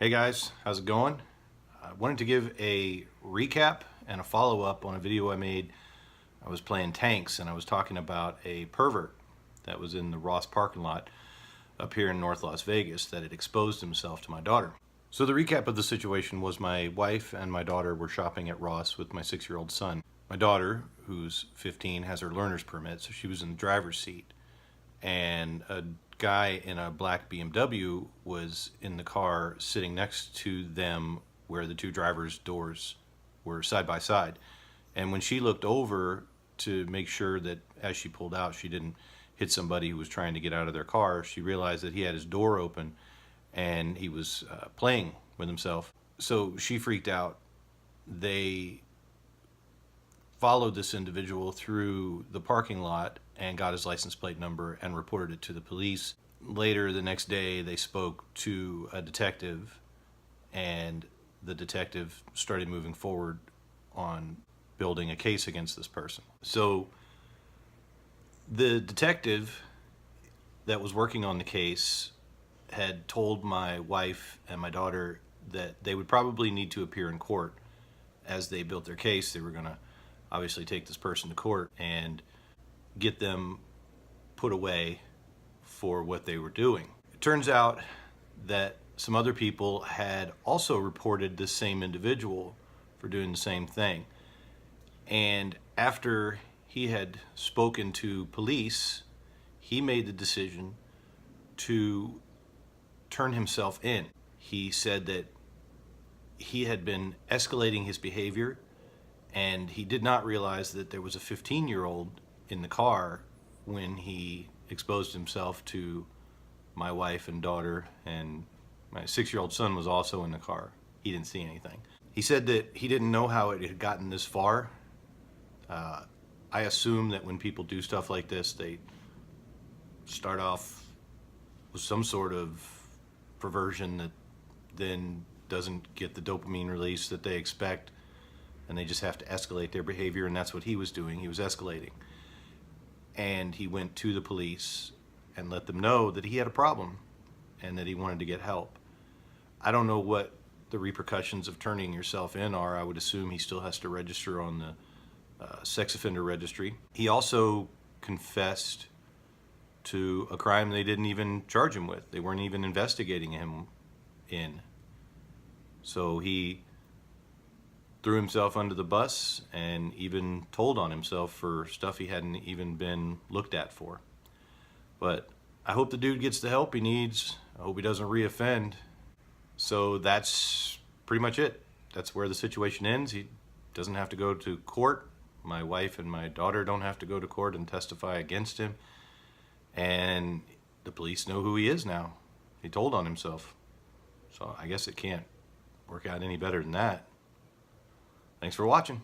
Hey guys, how's it going? I wanted to give a recap and a follow-up on a video I made. I was playing tanks and I was talking about a pervert that was in the Ross parking lot up here in North Las Vegas that had exposed himself to my daughter. So the recap of the situation was my wife and my daughter were shopping at Ross with my 6-year-old son. My daughter, who's 15, has her learner's permit, so she was in the driver's seat. And a guy in a black BMW was in the car sitting next to them where the two drivers' doors were side by side. And when she looked over to make sure that as she pulled out she didn't hit somebody who was trying to get out of their car, she realized that he had his door open and he was playing with himself. So she freaked out. They followed this individual through the parking lot and got his license plate number and reported it to the police. Later the next day they spoke to a detective and the detective started moving forward on building a case against this person. So the detective that was working on the case had told my wife and my daughter that they would probably need to appear in court. As they built their case, they were going to obviously take this person to court and get them put away for what they were doing. It turns out that some other people had also reported this same individual for doing the same thing. And after he had spoken to police, he made the decision to turn himself in. He said that he had been escalating his behavior and he did not realize that there was a 15-year-old in the car when he exposed himself to my wife and daughter, and my 6-year-old son was also in the car. He didn't see anything. He said that he didn't know how it had gotten this far. I assume that when people do stuff like this, they start off with some sort of perversion that then doesn't get the dopamine release that they expect, and they just have to escalate their behavior, and that's what he was doing. He was escalating. And he went to the police and let them know that he had a problem and that he wanted to get help. I don't know what the repercussions of turning yourself in are. I would assume he still has to register on the sex offender registry. He also confessed to a crime they didn't even charge him with. They weren't even investigating him in. So he threw himself under the bus and even told on himself for stuff he hadn't even been looked at for. But I hope the dude gets the help he needs. I hope he doesn't reoffend. So that's pretty much it. That's where the situation ends. He doesn't have to go to court. My wife and my daughter don't have to go to court and testify against him. And the police know who he is now. He told on himself. So I guess it can't work out any better than that. Thanks for watching.